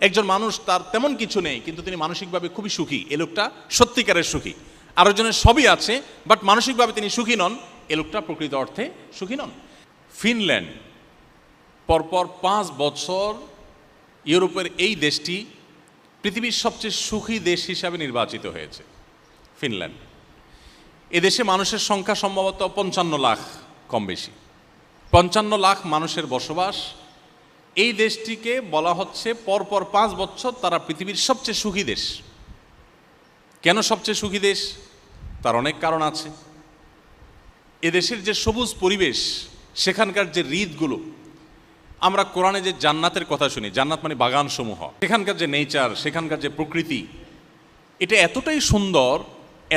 একজন মানুষ তার তেমন কিছু নেই কিন্তু তিনি মানসিকভাবে খুবই সুখী, এ লোকটা সত্যিকারের সুখী। আরেকজনের সবই আছে বাট মানসিকভাবে তিনি সুখী নন, এ লোকটা প্রকৃত অর্থে সুখী নন। ফিনল্যান্ড পরপর 5 বছর ইউরোপের এই দেশটি পৃথিবীর সবচেয়ে সুখী দেশ হিসাবে নির্বাচিত হয়েছে। ফিনল্যান্ড, এদেশে মানুষের সংখ্যা সম্ভবত 55 লাখ, কম বেশি 55 লাখ মানুষের বসবাস। এই দেশটিকে বলা হচ্ছে পরপর 5 বছর তারা পৃথিবীর সবচেয়ে সুখী দেশ। কেন সবচেয়ে সুখী দেশ? তার অনেক কারণ আছে। এদেশের যে সবুজ পরিবেশ, সেখানকার যে হ্রদগুলো, আমরা কোরআনে যে জান্নাতের কথা শুনি, জান্নাত মানে বাগান সমূহ, সেখানকার যে নেচার, সেখানকার যে প্রকৃতি, এটা এতটাই সুন্দর,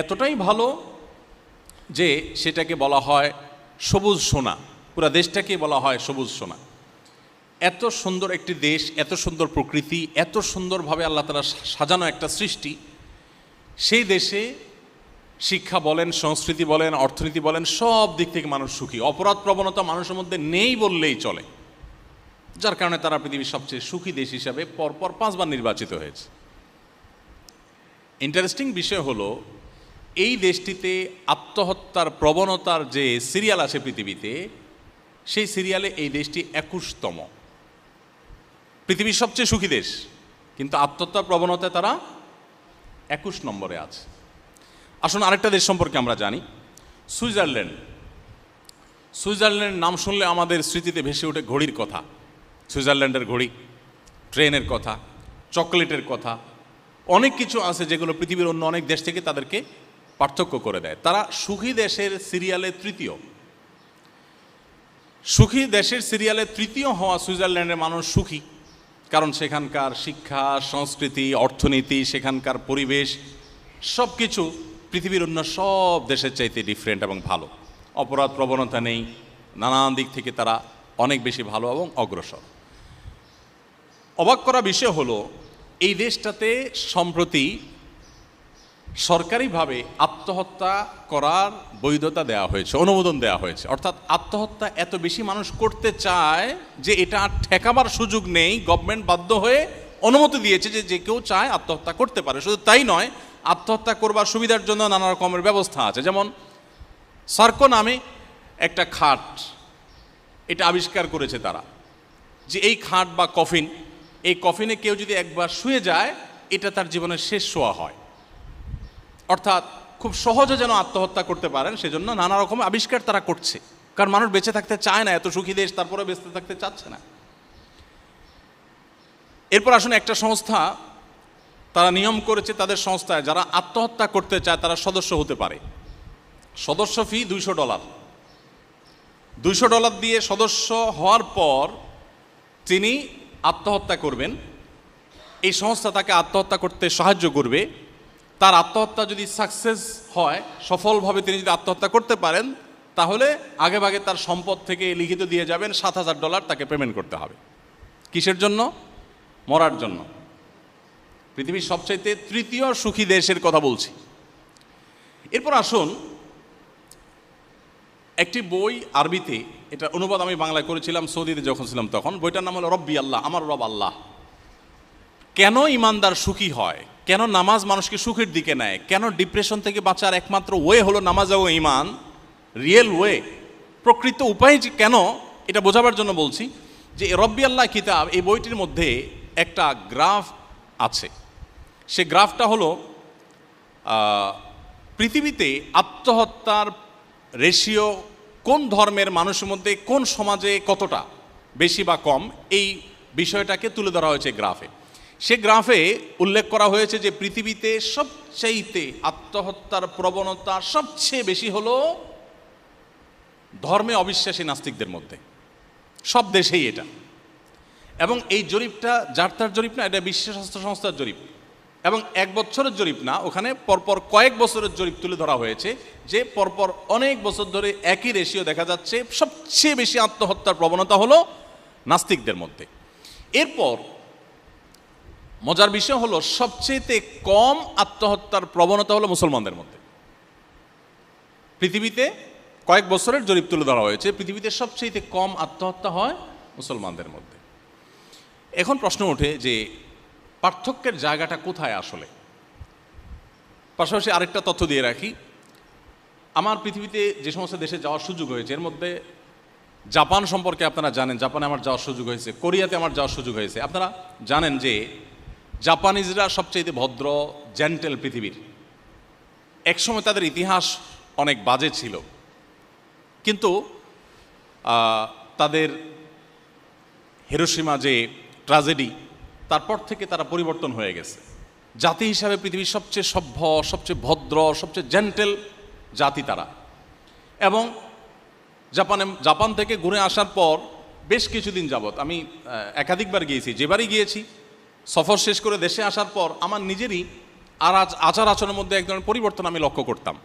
এতটাই ভালো যে সেটাকে বলা হয় সবুজ সোনা। পুরো দেশটাকে বলা হয় সবুজ সোনা। এত সুন্দর একটি দেশ, এত সুন্দর প্রকৃতি, এত সুন্দরভাবে আল্লাহ তাআলা সাজানো একটা সৃষ্টি, সেই দেশে শিক্ষা বলেন, সংস্কৃতি বলেন, অর্থনীতি বলেন, সব দিক থেকে মানুষ সুখী। অপরাধ প্রবণতা মানুষের মধ্যে নেই বললেই চলে, যার কারণে তারা পৃথিবীর সবচেয়ে সুখী দেশ হিসাবে পরপর 5 বার নির্বাচিত হয়েছে। ইন্টারেস্টিং বিষয় হলো, এই দেশটিতে আত্মহত্যার প্রবণতার যে সিরিয়াল আছে পৃথিবীতে, সেই সিরিয়ালে এই দেশটি 21তম। পৃথিবীর সবচেয়ে সুখী দেশ, কিন্তু আত্মহত্যার প্রবণতায় তারা 21 নম্বরে আছে। আসুন আরেকটা দেশ সম্পর্কে আমরা জানি, সুইজারল্যান্ড। সুইজারল্যান্ডের নাম শুনলে আমাদের স্মৃতিতে ভেসে ওঠে ঘড়ির কথা। সুইজারল্যান্ডের ঘড়ি, ট্রেনের কথা, চকলেটের কথা, অনেক কিছু আছে যেগুলো পৃথিবীর অন্য অনেক দেশ থেকে তাদেরকে পার্থক্য করে দেয়। তারা সুখী দেশের সিরিয়ালে তৃতীয়। সুখী দেশের সিরিয়ালে তৃতীয় হওয়া সুইজারল্যান্ডের মানুষ সুখী, কারণ সেখানকার শিক্ষা, সংস্কৃতি, অর্থনীতি, সেখানকার পরিবেশ সব কিছু পৃথিবীর অন্য সব দেশের চাইতে ডিফারেন্ট এবং ভালো। অপরাধ প্রবণতা নেই, নানান দিক থেকে তারা অনেক বেশি ভালো এবং অগ্রসর। অবাক করা বিষয় হলো, এই দেশটাতে সম্প্রতি সরকারিভাবে আত্মহত্যা করার বৈধতা দেওয়া হয়েছে, অনুমোদন দেওয়া হয়েছে। অর্থাৎ আত্মহত্যা এত বেশি মানুষ করতে চায় যে এটা আর ঠেকাবার সুযোগ নেই, গভর্নমেন্ট বাধ্য হয়ে অনুমতি দিয়েছে যে যে কেউ চায় আত্মহত্যা করতে পারে। শুধু তাই নয়, আত্মহত্যা করবার সুবিধার জন্য নানা রকমের ব্যবস্থা আছে। যেমন সার্কো নামে একটা খাট, এটা আবিষ্কার করেছে তারা, যে এই খাট বা কফিন, এই কফিনে কেউ যদি একবার শুয়ে যায়, এটা তার জীবনের শেষ শোয়া হয়। অর্থাৎ খুব সহজে যেন আত্মহত্যা করতে পারেন, সেজন্য নানা রকম আবিষ্কার তারা করছে। কারণ মানুষ বেঁচে থাকতে চায় না, এত সুখী দেশ, তারপরে বেঁচে থাকতে চাচ্ছে না। এরপর আসুন, একটা সংস্থা তারা নিয়ম করেছে, তাদের সংস্থায় যারা আত্মহত্যা করতে চায় তারা সদস্য হতে পারে। সদস্য ফি $200। $200 দিয়ে সদস্য হওয়ার পর তিনি আত্মহত্যা করবেন। এই সংস্থা তাকে আত্মহত্যা করতে সাহায্য করবে। তার আত্মহত্যা যদি সাকসেস হয়, সফলভাবে তিনি যদি আত্মহত্যা করতে পারেন, তাহলে আগেভাগে তার সম্পদ থেকে লিখিত দিয়ে যাবেন $7,000 তাকে পেমেন্ট করতে হবে। কিসের জন্য? মরার জন্য। পৃথিবীর সবচাইতে তৃতীয় সুখী দেশের কথা বলছি। এরপর আসুন, একটি বই আরবিতে, এটা অনুবাদ আমি বাংলায় করেছিলাম সৌদিতে যখন ছিলাম তখন। বইটার নাম হলো রব্বি আল্লাহ, আমার রব আল্লাহ। কেন ইমানদার সুখী হয়, কেন নামাজ মানুষকে সুখের দিকে নেয়, কেন ডিপ্রেশন থেকে বাঁচার একমাত্র ওয়ে হলো নামাজ ও ইমান, রিয়েল ওয়ে, প্রকৃত উপায় যে কেন, এটা বোঝাবার জন্য বলছি যে রব্বি আল্লাহ কিতাব, এই বইটির মধ্যে একটা গ্রাফ আছে। সে গ্রাফটা হলো পৃথিবীতে আত্মহত্যার রেশিও কোন ধর্মের মানুষের মধ্যে, কোন সমাজে কতটা বেশি বা কম, এই বিষয়টাকে তুলে ধরা হয়েছে গ্রাফে। সে গ্রাফে উল্লেখ করা হয়েছে যে পৃথিবীতে সবচাইতে আত্মহত্যার প্রবণতা সবচেয়ে বেশি হলো ধর্মে অবিশ্বাসী নাস্তিকদের মধ্যে, সব দেশেই এটা। এবং এই জরিপটা যার তার জরিপ না, এটা বিশ্ব স্বাস্থ্য সংস্থার জরিপ, এবং 1 বছরের জরিপ না, ওখানে পরপর কয়েক বছরের জরিপ তুলে ধরা হয়েছে যে পরপর অনেক বছর ধরে একই রেশিও দেখা যাচ্ছে, সবচেয়ে বেশি আত্মহত্যার প্রবণতা হলো নাস্তিকদের মধ্যে। এরপর মজার বিষয় হলো, সবচেয়ে কম আত্মহত্যার প্রবণতা হলো মুসলমানদের মধ্যে। পৃথিবীতে কয়েক বছরের জরিপ তুলে ধরা হয়েছে, পৃথিবীতে সবচেয়ে কম আত্মহত্যা হয় মুসলমানদের মধ্যে। এখন প্রশ্ন ওঠে যে পার্থক্যের জায়গাটা কোথায় আসলে? পাশাপাশি আরেকটা তথ্য দিয়ে রাখি, আমার পৃথিবীতে যে সমস্ত দেশে যাওয়ার সুযোগ হয়েছে এর মধ্যে জাপান সম্পর্কে আপনারা জানেন, জাপানে আমার যাওয়ার সুযোগ হয়েছে, কোরিয়াতে আমার যাওয়ার সুযোগ হয়েছে। আপনারা জানেন যে জাপানিজরা সবচেয়ে ভদ্র, জেন্টেল পৃথিবীর। একসময় তাদের ইতিহাস অনেক বাজে ছিল, কিন্তু তাদের হিরোশিমা যে ট্র্যাজেডি, তারপর থেকে তারা পরিবর্তন হয়ে গেছে। জাতি হিসাবে পৃথিবীর সবচেয়ে সভ্য, সবচেয়ে ভদ্র, সবচেয়ে জেন্টেল জাতি তারা। এবং জাপান থেকে ঘুরে আসার পর বেশ কিছুদিন যাবৎ আমি একাধিকবার গিয়েছি, যেবারই গিয়েছি সফর শেষ করে দেশে আসার পর আমার নিজেরই আচার আচরণের মধ্যে এক ধরনের পরিবর্তন আমি লক্ষ্য করতাম।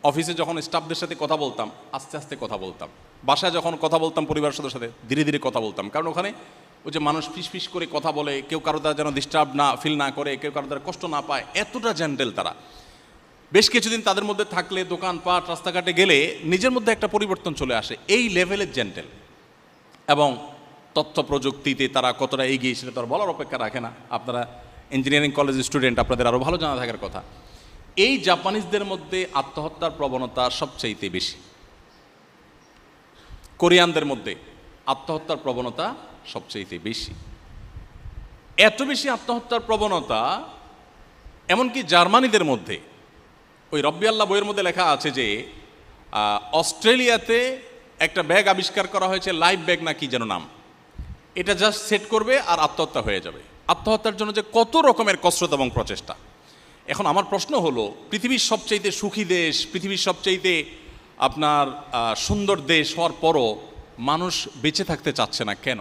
অফিসে যখন স্টাফদের সাথে কথা বলতাম আস্তে আস্তে কথা বলতাম, বাসায় যখন কথা বলতাম পরিবারের সদস্যদের সাথে ধীরে ধীরে কথা বলতাম। কারণ ওখানে ওই যে মানুষ ফিস ফিস করে কথা বলে, কেউ কারো দ্বারা যেন ডিস্টার্ব না ফিল না করে, কেউ কারো দ্বারা কষ্ট না পায়, এতটা জেন্টেল তারা। বেশ কিছুদিন তাদের মধ্যে থাকলে দোকানপাট রাস্তাঘাটে গেলে নিজের মধ্যে একটা পরিবর্তন চলে আসে, এই লেভেলের জেন্টেল। এবং তথ্য প্রযুক্তিতে তারা কতটা এগিয়ে সেটা তো আর বলার অপেক্ষা রাখে না। আপনারা ইঞ্জিনিয়ারিং কলেজ স্টুডেন্ট, আপনাদের আরও ভালো জানা থাকার কথা। এই জাপানিজদের মধ্যে আত্মহত্যার প্রবণতা সবচাইতে বেশি। কোরিয়ানদের মধ্যে আত্মহত্যার প্রবণতা সবচাইতে বেশি। এত বেশি আত্মহত্যার প্রবণতা এমনকি জার্মানিদের মধ্যে, ওই রব্বি আল্লাহ বইয়ের মধ্যে লেখা আছে যে অস্ট্রেলিয়াতে একটা ব্যাগ আবিষ্কার করা হয়েছে, লাইফ ব্যাগ না কি যেন নাম, এটা জাস্ট সেট করবে আর আত্মহত্যা হয়ে যাবে। আত্মহত্যার জন্য যে কত রকমের কসরত এবং প্রচেষ্টা। এখন আমার প্রশ্ন হলো, পৃথিবীর সবচাইতে সুখী দেশ, পৃথিবীর সবচাইতে আপনার সুন্দর দেশ হওয়ার পরও মানুষ বেঁচে থাকতে চাচ্ছে না কেন?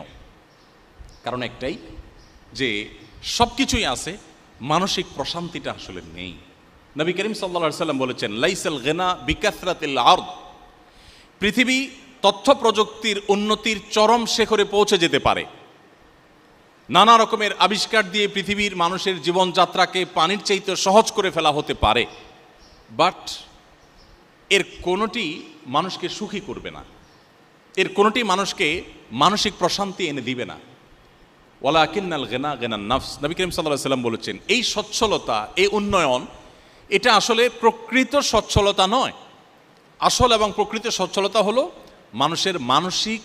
কারণ একটাই, যে সব কিছুই আছে, মানসিক প্রশান্তিটা আসলে নেই। নবী করিম সাল্লাল্লাহু আলাইহি সাল্লাম বলেছেন, লাইসাল গিনা বিকাসরাতিল আরদ। পৃথিবী তথ্য প্রযুক্তির উন্নতির চরম শিখরে পৌঁছে যেতে পারে, নানা রকমের আবিষ্কার দিয়ে পৃথিবীর মানুষের জীবনযাত্রাকে পানির চাইতে সহজ করে ফেলা হতে পারে, বাট এর কোনোটি মানুষকে সুখী করবে না, এর কোনোটি মানুষকে মানসিক প্রশান্তি এনে দিবে না। ওয়ালাকিন্নাল গিনা গিনান নাফস। নবী করিম সাল্লাল্লাহু আলাইহি সাল্লাম বলেছেন, এই সচ্ছলতা, এই উন্নয়ন, এটা আসলে প্রকৃত সচ্ছলতা নয়। আসল এবং প্রকৃত সচ্ছলতা হলো মানুষের মানসিক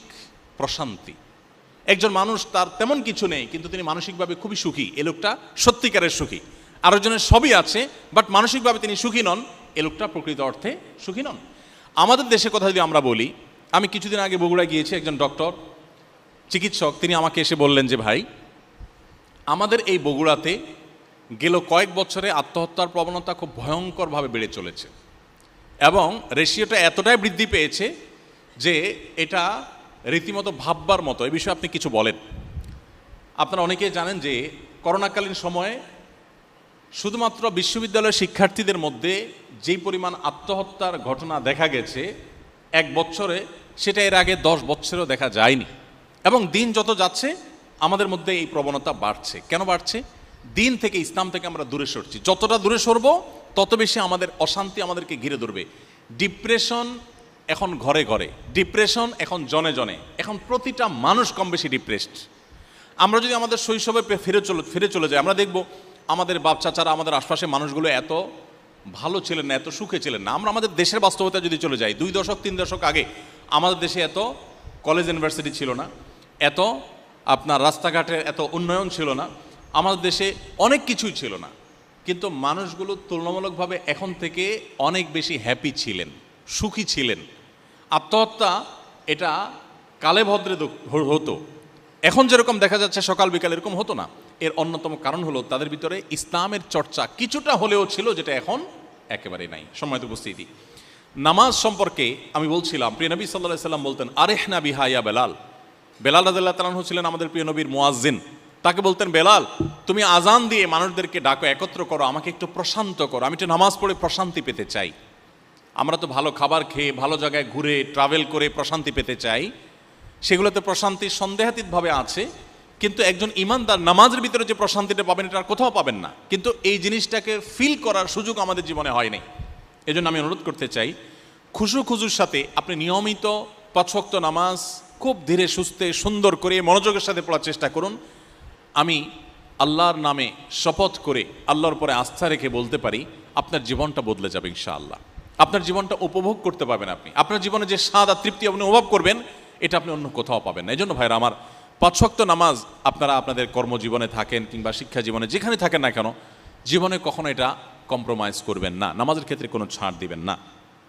প্রশান্তি। একজন মানুষ তার তেমন কিছু নেই কিন্তু তিনি মানসিকভাবে খুবই সুখী, এ লোকটা সত্যিকারের সুখী। আরেকজনের সবই আছে বাট মানসিকভাবে তিনি সুখী নন, এ লোকটা প্রকৃত অর্থে সুখী নন। আমাদের দেশের কথা যদি আমরা বলি, আমি কিছুদিন আগে বগুড়া গিয়েছি, একজন ডক্টর চিকিৎসক তিনি আমাকে এসে বললেন যে ভাই, আমাদের এই বগুড়াতে গেল কয়েক বছরে আত্মহত্যার প্রবণতা খুব ভয়ঙ্করভাবে বেড়ে চলেছে এবং রেশিওটা এতটাই বৃদ্ধি পেয়েছে যে এটা রীতিমতো ভাববার মতো। এই বিষয়ে আপনি কিছু বলেন। আপনারা অনেকেই জানেন যে করোনাকালীন সময়ে শুধুমাত্র বিশ্ববিদ্যালয়ের শিক্ষার্থীদের মধ্যে যেই পরিমাণ আত্মহত্যার ঘটনা দেখা গেছে এক বছরে, সেটা এর আগে 10 বছরেও দেখা যায়নি। এবং দিন যত যাচ্ছে আমাদের মধ্যে এই প্রবণতা বাড়ছে। কেন বাড়ছে? দিন থেকে, ইসলাম থেকে আমরা দূরে সরছি। যতটা দূরে সরবো তত বেশি আমাদের অশান্তি আমাদেরকে ঘিরে ধরবে। ডিপ্রেশন এখন ঘরে ঘরে, ডিপ্রেশন এখন জনে জনে, এখন প্রতিটা মানুষ কম বেশি ডিপ্রেসড। আমরা যদি আমাদের শৈশবে ফিরে চলে যাই, আমরা দেখব আমাদের বাপ চাচারা, আমাদের আশপাশের মানুষগুলো এত ভালো ছিলেন না, এত সুখে ছিলেন না। আমরা আমাদের দেশের বাস্তবতা যদি চলে যাই, 2 দশক 3 দশক আগে আমাদের দেশে এত কলেজ ইউনিভার্সিটি ছিল না, এত আপনার রাস্তাঘাটের এত উন্নয়ন ছিল না, আমাদের দেশে অনেক কিছুই ছিল না, কিন্তু মানুষগুলো তুলনামূলকভাবে এখন থেকে অনেক বেশি হ্যাপি ছিলেন, সুখী ছিলেন। আত্মহত্যা এটা কালে ভদ্রে হতো, এখন যেরকম দেখা যাচ্ছে সকাল বিকাল এরকম হতো না। এর অন্যতম কারণ হলো তাদের ভিতরে ইসলামের চর্চা কিছুটা হলেও ছিল, যেটা এখন একেবারেই নাই। সম্মানিত উপস্থিতি, নামাজ সম্পর্কে আমি বলছিলাম, প্রিয় নবী সাল্লাল্লাহু আলাইহি সাল্লাম বলতেন, আরেহনা বিহা ইয়া বেলাল। বেলাল রাদিয়াল্লাহু তাআলা আনহু ছিলেন আমাদের প্রিয় নবীর মুয়াজ্জিন। তাকে বলতেন, বেলাল তুমি আজান দিয়ে মানুষদেরকে ডাকো, একত্র করো, আমাকে একটু প্রশান্ত করো, আমি একটু নামাজ পড়ে প্রশান্তি পেতে চাই। আমরা তো ভালো খাবার খেয়ে, ভালো জায়গায় ঘুরে ট্রাভেল করে প্রশান্তি পেতে চাই, সেগুলোতে প্রশান্তি সন্দেহাতীতভাবে আছে, কিন্তু একজন ইমানদার নামাজের ভিতরে যে প্রশান্তিটা পাবেন এটা আর কোথাও পাবেন না। কিন্তু এই জিনিসটাকে ফিল করার সুযোগ আমাদের জীবনে হয়নি। এজন্য আমি অনুরোধ করতে চাই, খুজুর সাথে আপনি নিয়মিত 5 ওয়াক্ত নামাজ খুব ধীরে সুস্থে সুন্দর করে মনোযোগের সাথে পড়ার চেষ্টা করুন। আমি আল্লাহর নামে শপথ করে আল্লাহর পরে আস্থা রেখে বলতে পারি আপনার জীবনটা বদলে যাবে ইনশাআল্লাহ। আপনার জীবনটা উপভোগ করতে পারবেন আপনি, আপনার জীবনে যে স্বাদ আর তৃপ্তি আপনি অনুভব করবেন এটা আপনি অন্য কোথাও পাবেন না। এই জন্য ভাইরা আমার, 5 ওয়াক্ত নামাজ আপনারা আপনাদের কর্মজীবনে থাকেন কিংবা শিক্ষা জীবনে যেখানে থাকেন না কেন, জীবনে কখনো এটা কম্প্রোমাইজ করবেন না, নামাজের ক্ষেত্রে কোনো ছাড় দিবেন না।